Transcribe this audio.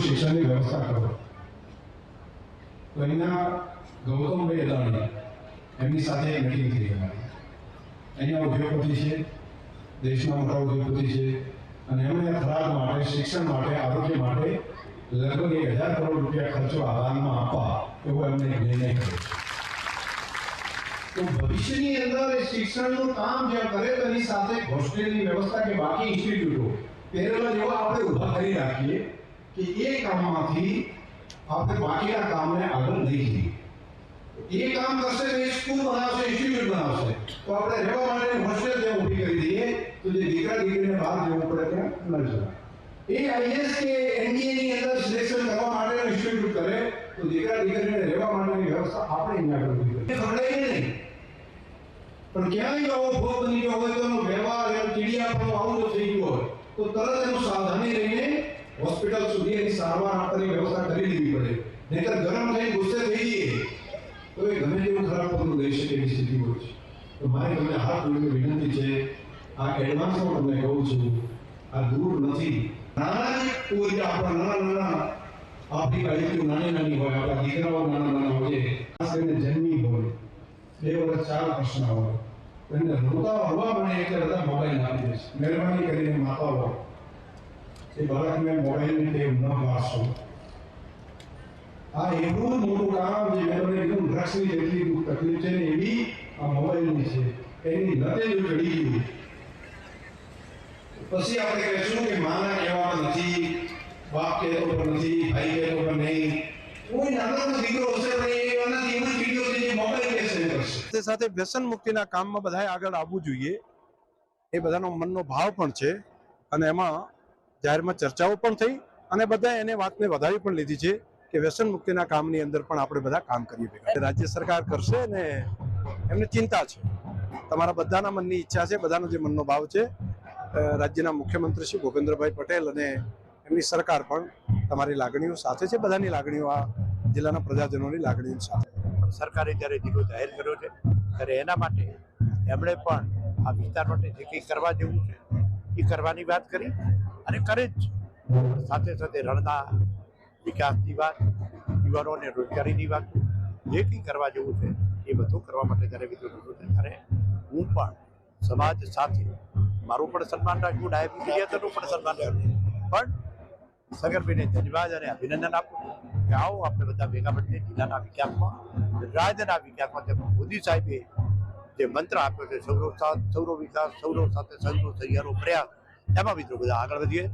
શિક્ષણની વ્યવસ્થા કરો. તો અહીંના ગૌતમભાઈ અદાણી એમની સાથે એક મીટિંગ થઈ અમારી. અહીંયા ઉદ્યોગપતિ છે, દેશના મોટા ઉદ્યોગપતિ છે, અને એમણે થરાદ માટે, શિક્ષણ માટે, આરોગ્ય માટે લગભગ 1000 કરોડ રૂપિયા ખર્ચો આદાનમાં આપવા એવો એમણે નિર્ણય કર્યો. તો ભવિષ્યની અંદર શિક્ષણનું કામ જ્યાં કરે તેની સાથે હોસ્ટેલની વ્યવસ્થા કે બાકી ઇન્સ્ટિટ્યૂટો પેરેલલ એવા આપણે ઊભા કરી રાખીએ કે એ કામમાંથી આપણે બાકીના કામને આગળ લઈ જઈએ. એ કામ કરશે તો એ સ્કૂલ બનાવશે, ઇન્સ્ટિટ્યૂટ બનાવશે, તો આપણે રહેવા માટેની હોસ્ટેલ ત્યાં ઊભી કરી દઈએ તો જે દીકરા દીકરીને બહાર જવું પડે ત્યાં ન જવાય. એ આઈએસ કે એનડીએ ની અંદર સિલેક્શન કરવા માટેનું ઇન્સ્ટિટ્યૂટ કરે તો દીકરા દીકરીને રહેવા માટેની વ્યવસ્થા આપણે અહીંયા ઊભી કરીએ. ખવડાવીએ નહીં, પણ ક્યાંય આવો ભોગ બની ગયો હોય તો એનો વ્યવહાર એમ ચીડિયાપણું આવું જો થઈ ગયું હોય તો તરત એનું સાવધાની રહીને હોસ્પિટલ સુધી એની સારવાર આપવાની વ્યવસ્થા કરી દેવી પડે. નહીંતર ગરમ થઈને ગુસ્સે થઈ જઈએ તો એ ગમે તેવું ખરાબ પગલું લઈ શકે એવી સ્થિતિ હોય છે. તો મારી તમને હાથ જોડીને વિનંતી છે, આ એડવાન્સમાં તમને કહું છું, આ દૂર નથી. નાના આપણા આપણી ગાડીઓ નાની હોય, આપણા દીકરાઓ નાના હોય, ખાસ કરીને જન્મી હોય, 2 વર્ષ 4 વર્ષના હોય, એને રોતા હવા મને એટલે બધા મોબાઈલ આપી દેશે. મહેરબાની કરીને માતાઓ એ બાળકને મોબાઈલની ટેવ ન પાડશો. આ એવું મોટું કામ જે મેં તમને કીધું ડ્રગ્સની જેટલી તકલીફ છે ને એવી આ મોબાઈલની છે. એની લતે જો ચડી ગયું પછી આપણે કહીશું કે માના કહેવા નથી, બાપ કહેતો પણ નથી, ભાઈ કહેતો પણ નહીં. કોઈ નાનો દીકરો હશે પણ એ આનાથી એવી વિડીયો છે જે મોબાઈલ કેસે કરશે. તે સાથે વ્યસન મુક્તિના કામમાં બધાએ આગળ આવવું જોઈએ એ બધાનો મનનો ભાવ પણ છે. અને એમાં જાહેરમાં ચર્ચાઓ પણ થઈ અને બધા એને વાતને વધારી પણ લીધી છે કે વ્યસન મુક્તિના કામની અંદર પણ આપણે બધા કામ કરીએ ભેગા. રાજ્ય સરકાર કરશે ને એમને ચિંતા છે, તમારા બધાના મનની ઈચ્છા છે, બધાનો જે મનનો ભાવ છે. રાજ્યના મુખ્યમંત્રી શ્રી ભૂપેન્દ્રભાઈ પટેલ અને એમની સરકાર પણ તમારી લાગણીઓ સાથે છે, બધાની લાગણીઓ, આ જિલ્લાના પ્રજાજનોની લાગણીઓ સાથે. સરકારે જ્યારે જિલ્લો જાહેર કર્યો છે ત્યારે એના માટે એમણે પણ આ વિસ્તાર માટે જે કંઈ કરવા જેવું છે એ કરવાની વાત કરી અને કરે જ. સાથે સાથે રણના વિકાસની વાત, યુવાનોને રોજગારીની વાત, જે કંઈ કરવા જેવું છે એ બધું કરવા માટે જ્યારે વિરોધ કર્યો છે ત્યારે હું પણ સમાજ સાથે મારું પણ સન્માન રાખવું, નાયબ મીડિયાનું પણ સન્માન રાખવું, પણ સગર્ભીને ધન્યવાદ અને અભિનંદન આપું કે આવો આપણે બધા ભેગા મળીને જિલ્લાના વિકાસમાં, રાજ્યના વિકાસમાં તેમાં મોદી સાહેબે જે મંત્ર આપ્યો છે સૌનો સાથ, સૌનો વિકાસ, સૌનો સાથે સૌનો સહિયારો પ્રયાસ, એમાં મિત્રો બધા આગળ વધીએ.